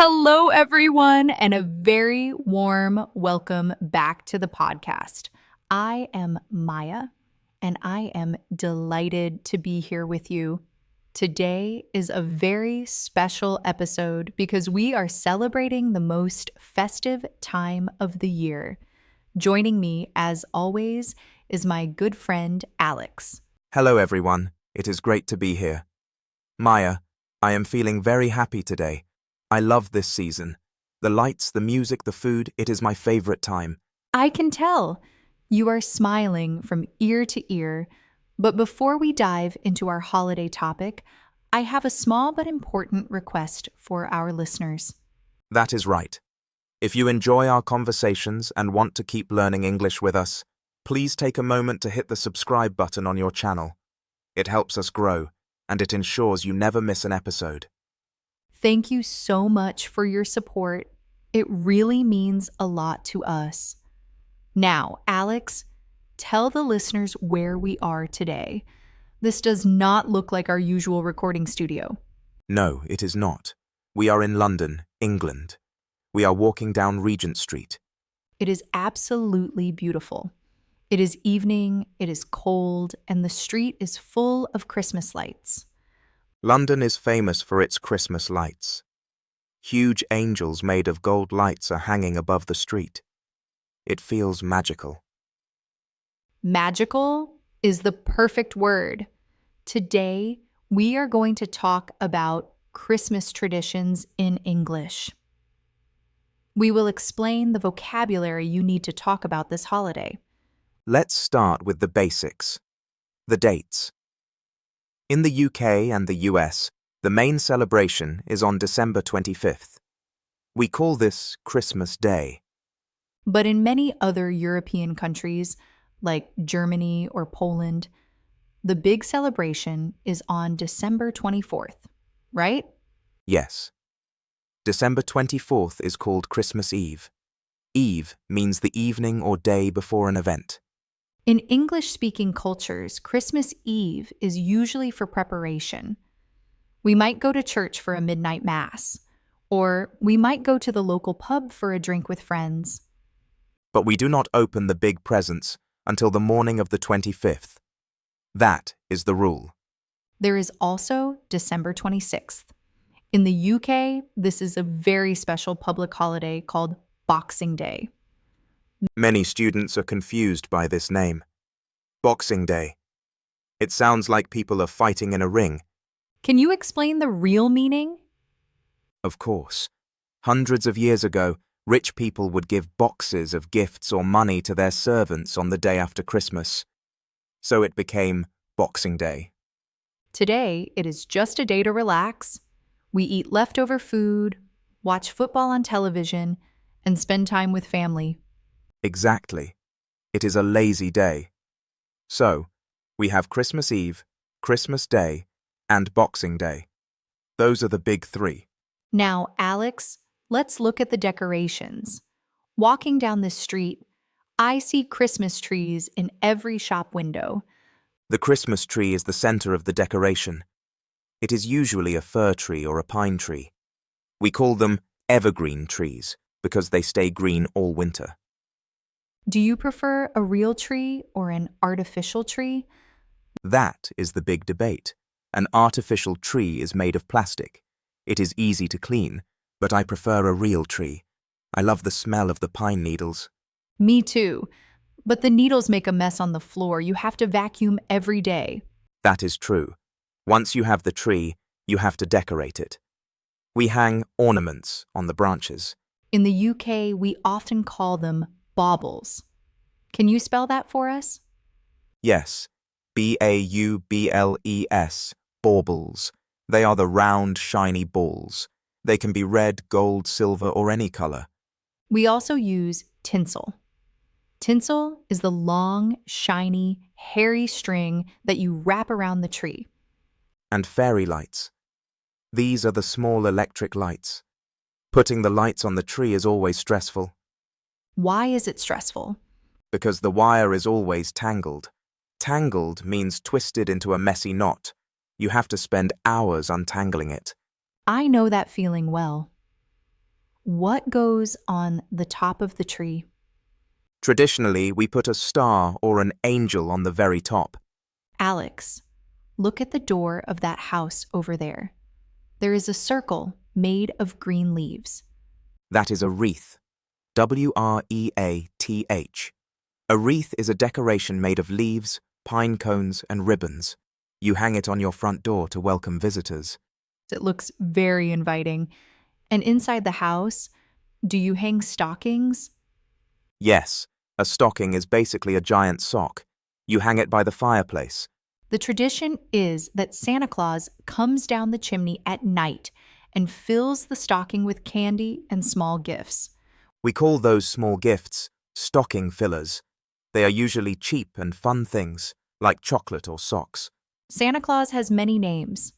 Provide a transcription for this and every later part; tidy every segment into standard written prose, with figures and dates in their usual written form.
Hello, everyone, and a very warm welcome back to the podcast. I am Maya, and I am delighted to be here with you. Today is a very special episode because we are celebrating the most festive time of the year. Joining me, as always, is my good friend Alex. Hello everyone, it is great to be here. Maya, I am feeling very happy today. I love this season. The lights, the music, the food, it is my favorite time. I can tell you are smiling from ear to ear. But before we dive into our holiday topic, I have a small but important request for our listeners. That is right. If you enjoy our conversations and want to keep learning English with us, please take a moment to hit the subscribe button on your channel. It helps us grow, and it ensures you never miss an episode. Thank you so much for your support. It really means a lot to us. Now, Alex, tell the listeners where we are today. This does not look like our usual recording studio. No, it is not. We are in London, England. We are walking down Regent Street. It is absolutely beautiful. It is evening, it is cold, and the street is full of Christmas lights. London is famous for its Christmas lights. Huge angels made of gold lights are hanging above the street. It feels magical. Magical is the perfect word. Today, we are going to talk about Christmas traditions in English. We will explain the vocabulary you need to talk about this holiday. Let's start with the basics. The dates. In the UK and the US, the main celebration is on December 25th. We call this Christmas Day. But in many other European countries, like Germany or Poland, the big celebration is on December 24th, right? Yes. December 24th is called Christmas Eve. Eve means the evening or day before an event. In English-speaking cultures, Christmas Eve is usually for preparation. We might go to church for a midnight mass, or we might go to the local pub for a drink with friends. But we do not open the big presents until the morning of the 25th. That is the rule. There is also December 26th. In the UK, this is a very special public holiday called Boxing Day. Many students are confused by this name. Boxing Day. It sounds like people are fighting in a ring. Can you explain the real meaning? Of course. Hundreds of years ago, rich people would give boxes of gifts or money to their servants on the day after Christmas. So it became Boxing Day. Today, it is just a day to relax. We eat leftover food, watch football on television, and spend time with family. Exactly. It is a lazy day. So, we have Christmas Eve, Christmas Day, and Boxing Day. Those are the big three. Now, Alex, let's look at the decorations. Walking down this street, I see Christmas trees in every shop window. The Christmas tree is the center of the decoration. It is usually a fir tree or a pine tree. We call them evergreen trees because they stay green all winter. Do you prefer a real tree or an artificial tree? That is the big debate. An artificial tree is made of plastic. It is easy to clean, but I prefer a real tree. I love the smell of the pine needles. Me too. But the needles make a mess on the floor. You have to vacuum every day. That is true. Once you have the tree, you have to decorate it. We hang ornaments on the branches. In the UK, we often call them baubles. Can you spell that for us? Yes, B-A-U-B-L-E-S, baubles. They are the round, shiny balls. They can be red, gold, silver, or any color. We also use tinsel. Tinsel is the long, shiny, hairy string that you wrap around the tree. And fairy lights. These are the small electric lights. Putting the lights on the tree is always stressful. Why is it stressful? Because the wire is always tangled. Tangled means twisted into a messy knot. You have to spend hours untangling it. I know that feeling well. What goes on the top of the tree? Traditionally, we put a star or an angel on the very top. Alex, look at the door of that house over there. There is a circle made of green leaves. That is a wreath. W-R-E-A-T-H. A wreath is a decoration made of leaves, pine cones, and ribbons. You hang it on your front door to welcome visitors. It looks very inviting. And inside the house, do you hang stockings? Yes, a stocking is basically a giant sock. You hang it by the fireplace. The tradition is that Santa Claus comes down the chimney at night and fills the stocking with candy and small gifts. We call those small gifts stocking fillers. They are usually cheap and fun things, like chocolate or socks. Santa Claus has many names.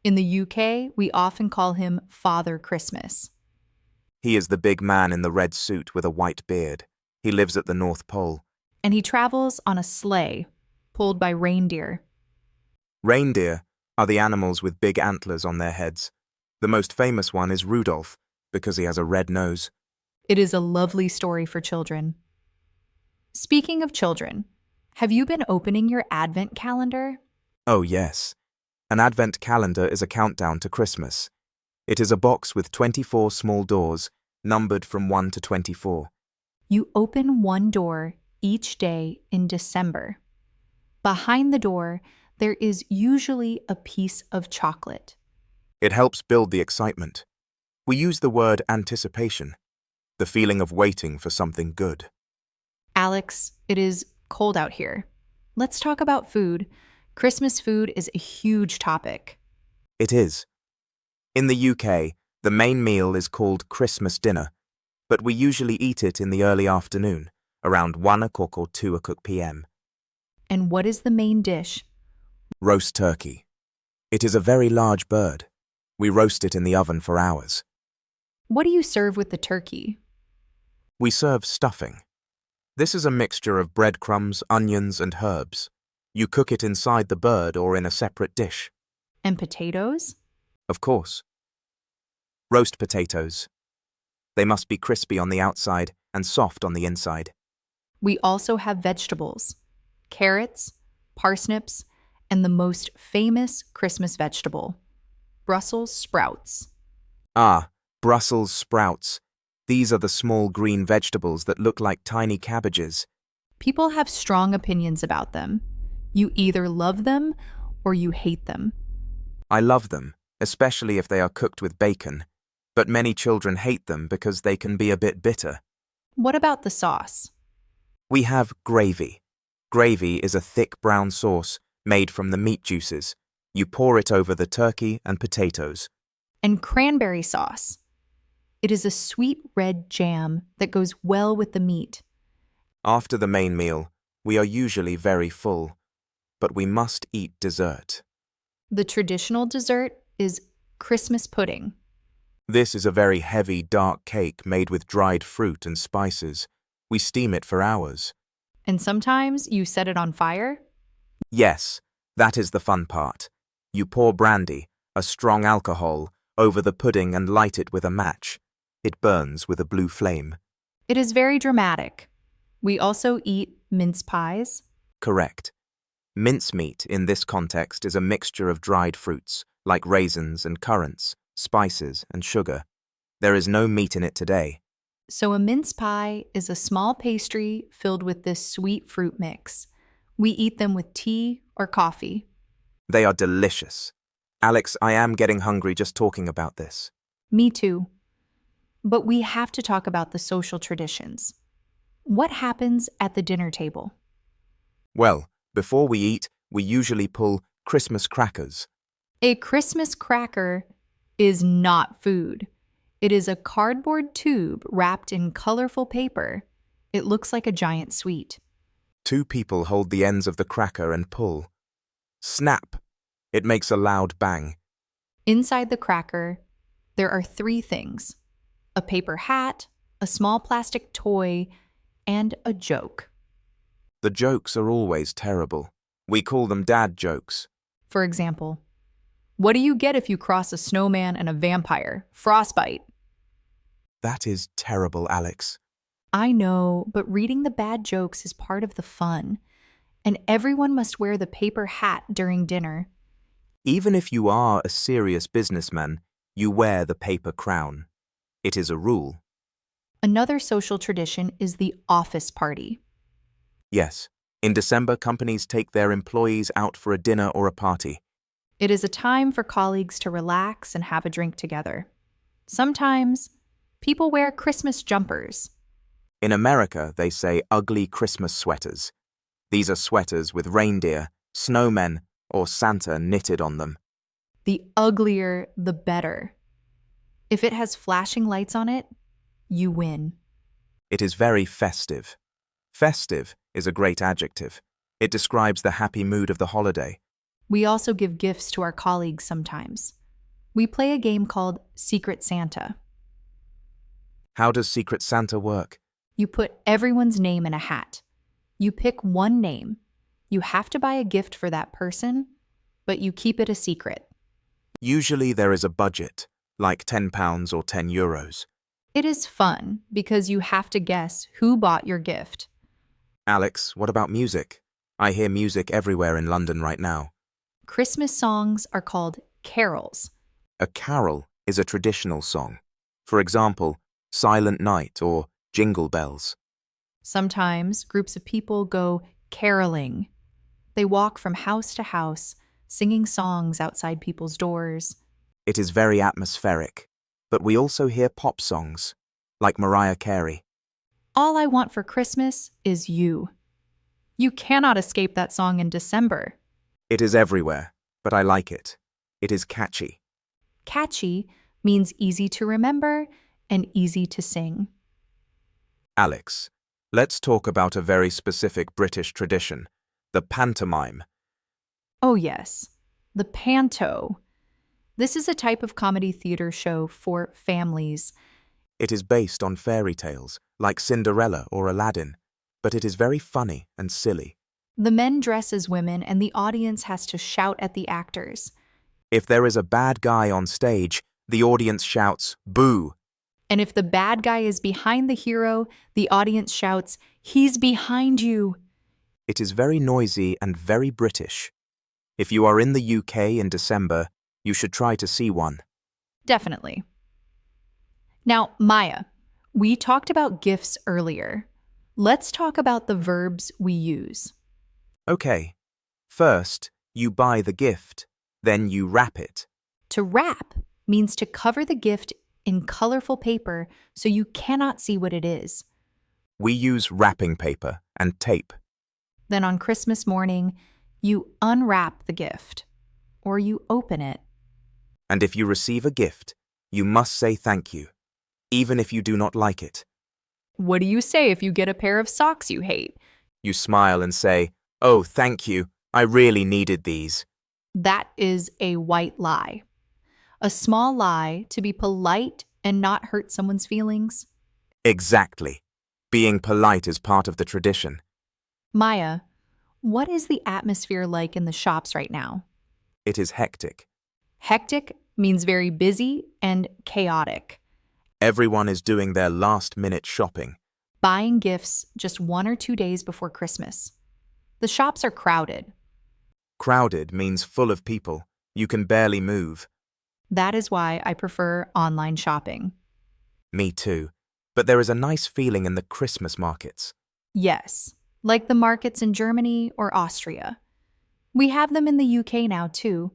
In the UK, we often call him Father Christmas. He is the big man in the red suit with a white beard. He lives at the North Pole. And he travels on a sleigh pulled by reindeer. Reindeer are the animals with big antlers on their heads. The most famous one is Rudolph, because he has a red nose. It is a lovely story for children. Speaking of children, have you been opening your Advent calendar? Oh, yes. An Advent calendar is a countdown to Christmas. It is a box with 24 small doors, numbered from 1 to 24. You open one door each day in December. Behind the door, there is usually a piece of chocolate. It helps build the excitement. We use the word anticipation, the feeling of waiting for something good. Alex, it is cold out here. Let's talk about food. Christmas food is a huge topic. It is. In the UK, the main meal is called Christmas dinner, but we usually eat it in the early afternoon, around 1 o'clock or 2 o'clock p.m. And what is the main dish? Roast turkey. It is a very large bird. We roast it in the oven for hours. What do you serve with the turkey? We serve stuffing. This is a mixture of breadcrumbs, onions, and herbs. You cook it inside the bird or in a separate dish. And potatoes? Of course. Roast potatoes. They must be crispy on the outside and soft on the inside. We also have vegetables, carrots, parsnips, and the most famous Christmas vegetable, Brussels sprouts. Ah, Brussels sprouts. These are the small green vegetables that look like tiny cabbages. People have strong opinions about them. You either love them or you hate them. I love them, especially if they are cooked with bacon, but many children hate them because they can be a bit bitter. What about the sauce? We have gravy. Gravy is a thick brown sauce made from the meat juices. You pour it over the turkey and potatoes. And cranberry sauce. It is a sweet red jam that goes well with the meat. After the main meal, we are usually very full, but we must eat dessert. The traditional dessert is Christmas pudding. This is a very heavy, dark cake made with dried fruit and spices. We steam it for hours. And sometimes you set it on fire? Yes, that is the fun part. You pour brandy, a strong alcohol, over the pudding and light it with a match. It burns with a blue flame. It is very dramatic. We also eat mince pies. Correct. Mincemeat in this context is a mixture of dried fruits, like raisins and currants, spices and sugar. There is no meat in it today. So a mince pie is a small pastry filled with this sweet fruit mix. We eat them with tea or coffee. They are delicious. Alex, I am getting hungry just talking about this. Me too. But we have to talk about the social traditions. What happens at the dinner table? Well, before we eat, we usually pull Christmas crackers. A Christmas cracker is not food. It is a cardboard tube wrapped in colorful paper. It looks like a giant sweet. 2 people hold the ends of the cracker and pull. Snap! It makes a loud bang. Inside the cracker, there are 3 things: a paper hat, a small plastic toy, and a joke. The jokes are always terrible. We call them dad jokes. For example, what do you get if you cross a snowman and a vampire? Frostbite. That is terrible, Alex. I know, but reading the bad jokes is part of the fun. And everyone must wear the paper hat during dinner. Even if you are a serious businessman, you wear the paper crown. It is a rule. Another social tradition is the office party. Yes, in December, companies take their employees out for a dinner or a party. It is a time for colleagues to relax and have a drink together. Sometimes, people wear Christmas jumpers. In America, they say ugly Christmas sweaters. These are sweaters with reindeer, snowmen, or Santa knitted on them. The uglier, the better. If it has flashing lights on it, you win. It is very festive. Festive is a great adjective. It describes the happy mood of the holiday. We also give gifts to our colleagues sometimes. We play a game called Secret Santa. How does Secret Santa work? You put everyone's name in a hat. You pick one name. You have to buy a gift for that person, but you keep it a secret. Usually there is a budget, like £10 or €10. It is fun because you have to guess who bought your gift. Alex, what about music? I hear music everywhere in London right now. Christmas songs are called carols. A carol is a traditional song. For example, Silent Night or Jingle Bells. Sometimes groups of people go caroling. They walk from house to house, singing songs outside people's doors. It is very atmospheric, but we also hear pop songs, like Mariah Carey. All I Want for Christmas is You. You cannot escape that song in December. It is everywhere, but I like it. It is catchy. Catchy means easy to remember and easy to sing. Alex, let's talk about a very specific British tradition, the pantomime. Oh yes, the panto. This is a type of comedy theater show for families. It is based on fairy tales, like Cinderella or Aladdin, but it is very funny and silly. The men dress as women and the audience has to shout at the actors. If there is a bad guy on stage, the audience shouts, "Boo!" And if the bad guy is behind the hero, the audience shouts, "He's behind you!" It is very noisy and very British. If you are in the UK in December, you should try to see one. Definitely. Now, Maya, we talked about gifts earlier. Let's talk about the verbs we use. Okay. First, you buy the gift. Then you wrap it. To wrap means to cover the gift in colorful paper so you cannot see what it is. We use wrapping paper and tape. Then on Christmas morning, you unwrap the gift, or you open it. And if you receive a gift, you must say thank you, even if you do not like it. What do you say if you get a pair of socks you hate? You smile and say, "Oh, thank you. I really needed these." That is a white lie. A small lie to be polite and not hurt someone's feelings. Exactly. Being polite is part of the tradition. Maya, what is the atmosphere like in the shops right now? It is hectic. Hectic means very busy and chaotic. Everyone is doing their last-minute shopping. Buying gifts just 1 or 2 days before Christmas. The shops are crowded. Crowded means full of people. You can barely move. That is why I prefer online shopping. Me too. But there is a nice feeling in the Christmas markets. Yes, like the markets in Germany or Austria. We have them in the UK now too.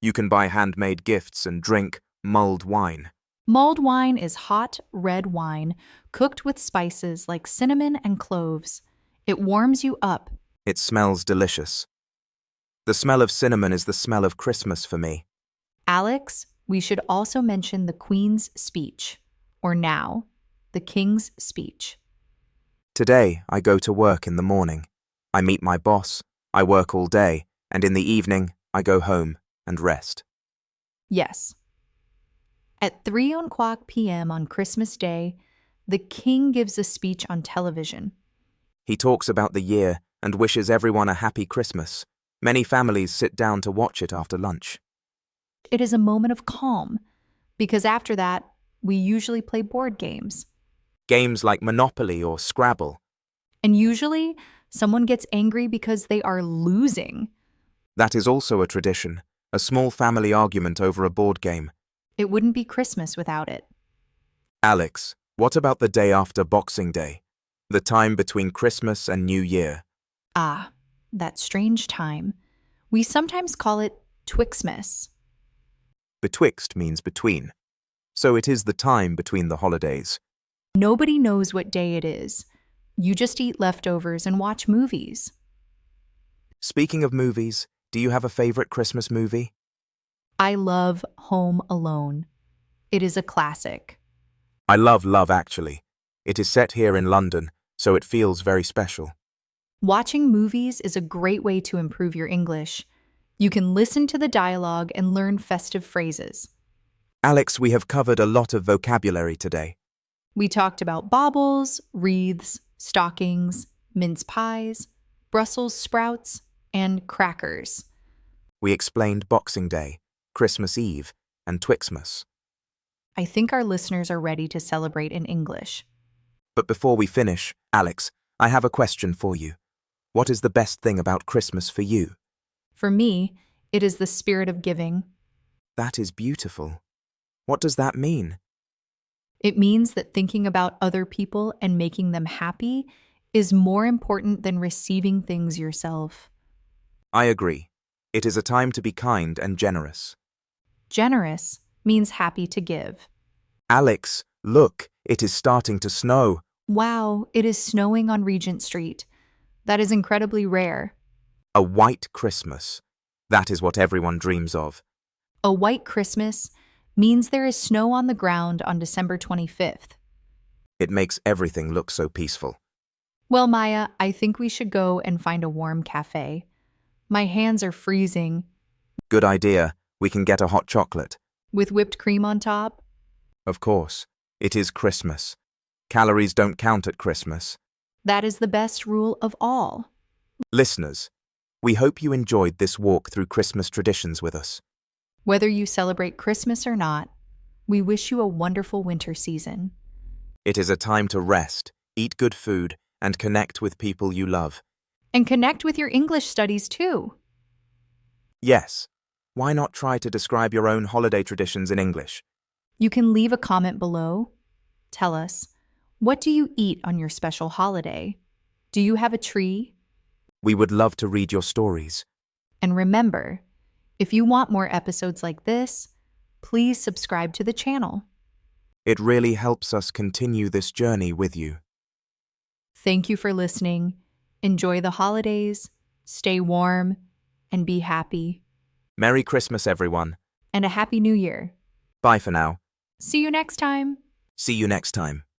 You can buy handmade gifts and drink mulled wine. Mulled wine is hot, red wine cooked with spices like cinnamon and cloves. It warms you up. It smells delicious. The smell of cinnamon is the smell of Christmas for me. Alex, we should also mention the Queen's speech, or now, the King's speech. Today, I go to work in the morning. I meet my boss, I work all day, and in the evening, I go home and rest. Yes. At 3:00 p.m. on Christmas Day, the King gives a speech on television. He talks about the year and wishes everyone a happy Christmas. Many families sit down to watch it after lunch. It is a moment of calm, because after that, we usually play board games. Games like Monopoly or Scrabble. And usually, someone gets angry because they are losing. That is also a tradition, a small family argument over a board game. It wouldn't be Christmas without it. Alex, what about the day after Boxing Day? The time between Christmas and New Year. Ah, that strange time. We sometimes call it Twixmas. Betwixt means between. So it is the time between the holidays. Nobody knows what day it is. You just eat leftovers and watch movies. Speaking of movies, do you have a favorite Christmas movie? I love Home Alone. It is a classic. I love Love Actually. It is set here in London, so it feels very special. Watching movies is a great way to improve your English. You can listen to the dialogue and learn festive phrases. Alex, we have covered a lot of vocabulary today. We talked about baubles, wreaths, stockings, mince pies, Brussels sprouts, and crackers. We explained Boxing Day, Christmas Eve, and Twixmas. I think our listeners are ready to celebrate in English. But before we finish, Alex, I have a question for you. What is the best thing about Christmas for you? For me, it is the spirit of giving. That is beautiful. What does that mean? It means that thinking about other people and making them happy is more important than receiving things yourself. I agree. It is a time to be kind and generous. Generous means happy to give. Alex, look, it is starting to snow. Wow, it is snowing on Regent Street. That is incredibly rare. A white Christmas. That is what everyone dreams of. A white Christmas means there is snow on the ground on December 25th. It makes everything look so peaceful. Well, Maya, I think we should go and find a warm cafe. My hands are freezing. Good idea. We can get a hot chocolate. With whipped cream on top? Of course. It is Christmas. Calories don't count at Christmas. That is the best rule of all. Listeners, we hope you enjoyed this walk through Christmas traditions with us. Whether you celebrate Christmas or not, we wish you a wonderful winter season. It is a time to rest, eat good food, and connect with people you love. And connect with your English studies too. Yes, why not try to describe your own holiday traditions in English? You can leave a comment below. Tell us, what do you eat on your special holiday? Do you have a tree? We would love to read your stories. And remember, if you want more episodes like this, please subscribe to the channel. It really helps us continue this journey with you. Thank you for listening. Enjoy the holidays, stay warm, and be happy. Merry Christmas, everyone. And a Happy New Year. Bye for now. See you next time. See you next time.